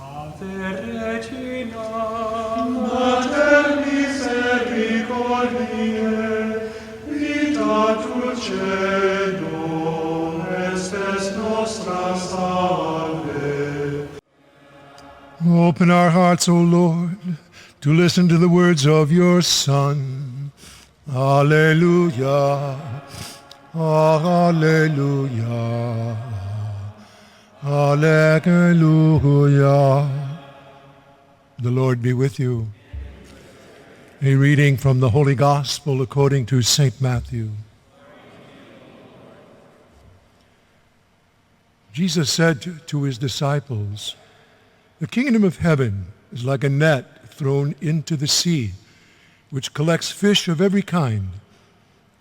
Ave Regina, Mater misericordiae, vita dulcedo, estes nostra salve. Open our hearts, O Lord, to listen to the words of your Son. Alleluia. Alleluia. Alleluia. The Lord be with you. A reading from the Holy Gospel according to St. Matthew. Jesus said to his disciples, "The kingdom of heaven is like a net thrown into the sea, which collects fish of every kind.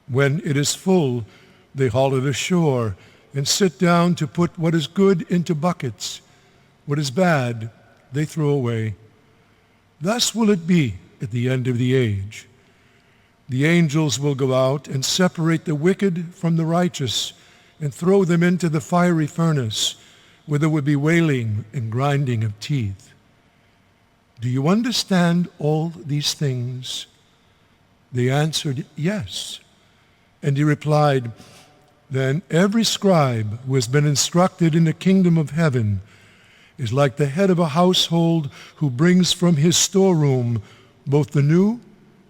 When it is full, they haul it ashore and sit down to put what is good into buckets. What is bad, they throw away. Thus will it be at the end of the age. The angels will go out and separate the wicked from the righteous and throw them into the fiery furnace, where there will be wailing and grinding of teeth. Do you understand all these things?" They answered, "Yes." And he replied, "Then every scribe who has been instructed in the kingdom of heaven is like the head of a household who brings from his storeroom both the new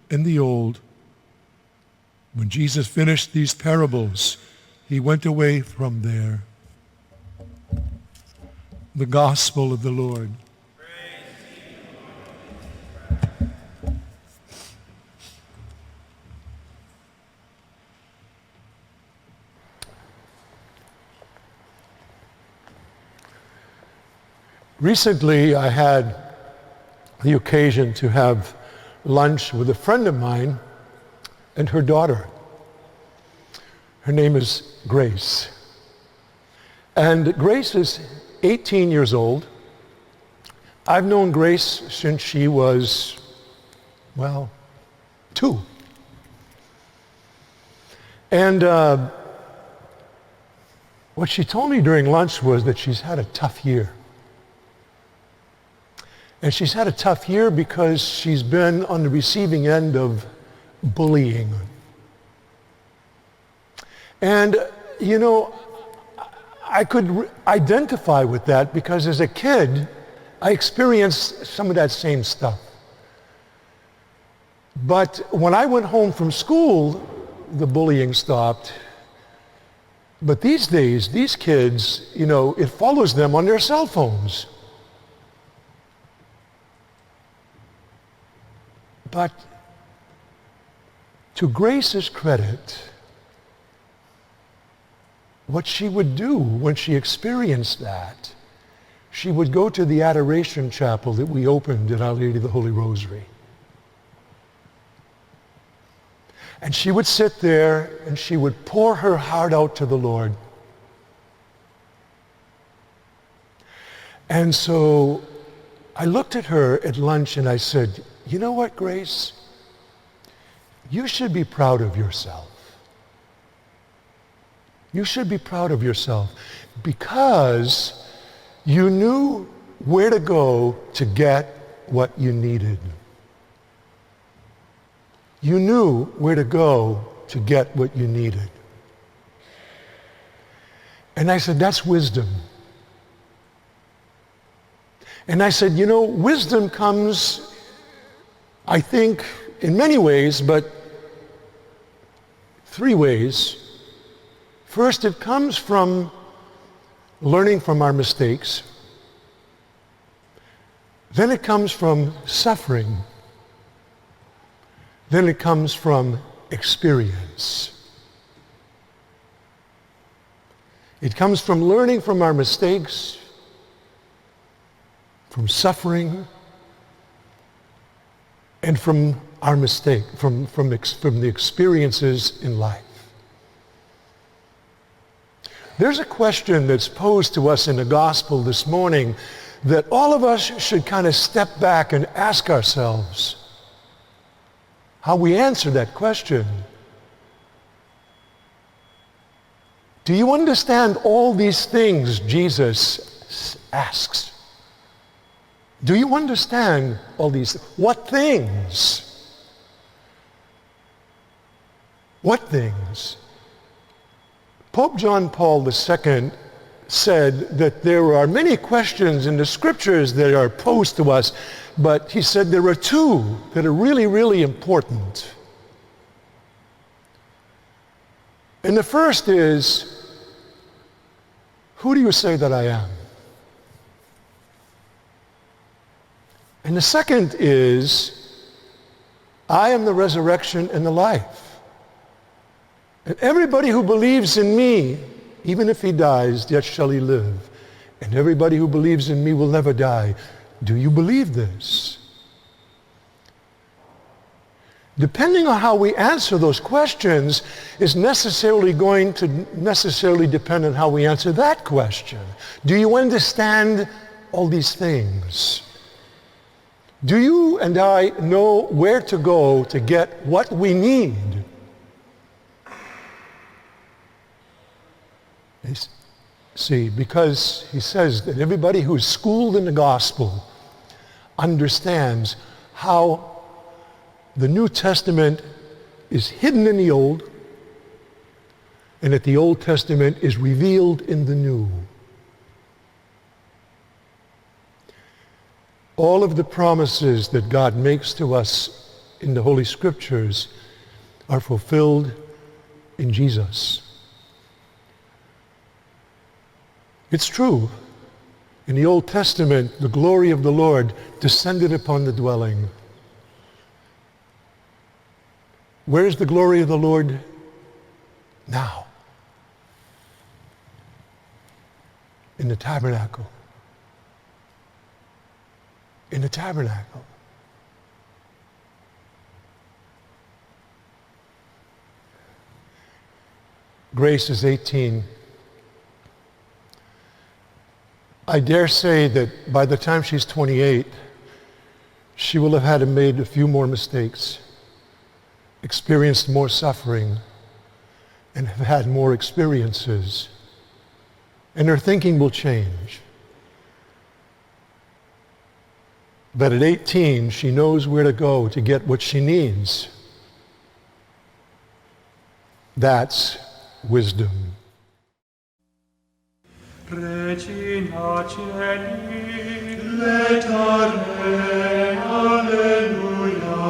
and the old." When Jesus finished these parables, he went away from there. The Gospel of the Lord. Recently, I had the occasion to have lunch with a friend of mine and her daughter. Her name is Grace. And Grace is 18 years old. I've known Grace since she was, 2. And what she told me during lunch was that she's had a tough year. And she's had a tough year because she's been on the receiving end of bullying. And, I could identify with that because as a kid, I experienced some of that same stuff. But when I went home from school, the bullying stopped. But these days, these kids, it follows them on their cell phones. But to Grace's credit, what she would do when she experienced that, she would go to the Adoration Chapel that we opened at Our Lady of the Holy Rosary. And she would sit there and she would pour her heart out to the Lord. And so I looked at her at lunch and I said, "You know what, Grace? You should be proud of yourself. You should be proud of yourself because you knew where to go to get what you needed. You knew where to go to get what you needed." And I said, "That's wisdom." And I said, wisdom comes, I think, in many ways, but 3 ways. First, it comes from learning from our mistakes. Then it comes from suffering. Then it comes from experience. It comes from learning from our mistakes, from suffering, and from our from the experiences in life. There's a question that's posed to us in the gospel this morning that all of us should kind of step back and ask ourselves how we answer that question. Do you understand all these things Jesus asks? Do you understand all these things? What things? What things? Pope John Paul II said that there are many questions in the scriptures that are posed to us, but he said there are two that are really, really important. And the first is, who do you say that I am? And the second is, I am the resurrection and the life. And everybody who believes in me, even if he dies, yet shall he live. And everybody who believes in me will never die. Do you believe this? Depending on how we answer those questions is necessarily going to depend on how we answer that question. Do you understand all these things? Do you and I know where to go to get what we need? See, because he says that everybody who's schooled in the gospel understands how the New Testament is hidden in the Old, and that the Old Testament is revealed in the New. All of the promises that God makes to us in the Holy Scriptures are fulfilled in Jesus. It's true. In the Old Testament, the glory of the Lord descended upon the dwelling. Where is the glory of the Lord now? In the tabernacle. In the tabernacle. Grace is 18. I dare say that by the time she's 28, she will have had made a few more mistakes, experienced more suffering, and have had more experiences. And her thinking will change. But at 18, she knows where to go to get what she needs. That's wisdom. Regina Celi, Letare, alleluia,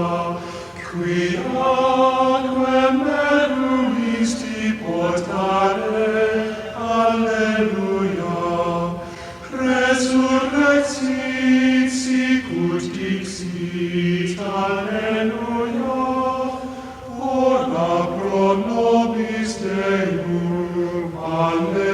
qui aquam meruisti portare, alleluia, resurrexit sicut dixit, alleluia, ora pro nobis Deum, alleluia.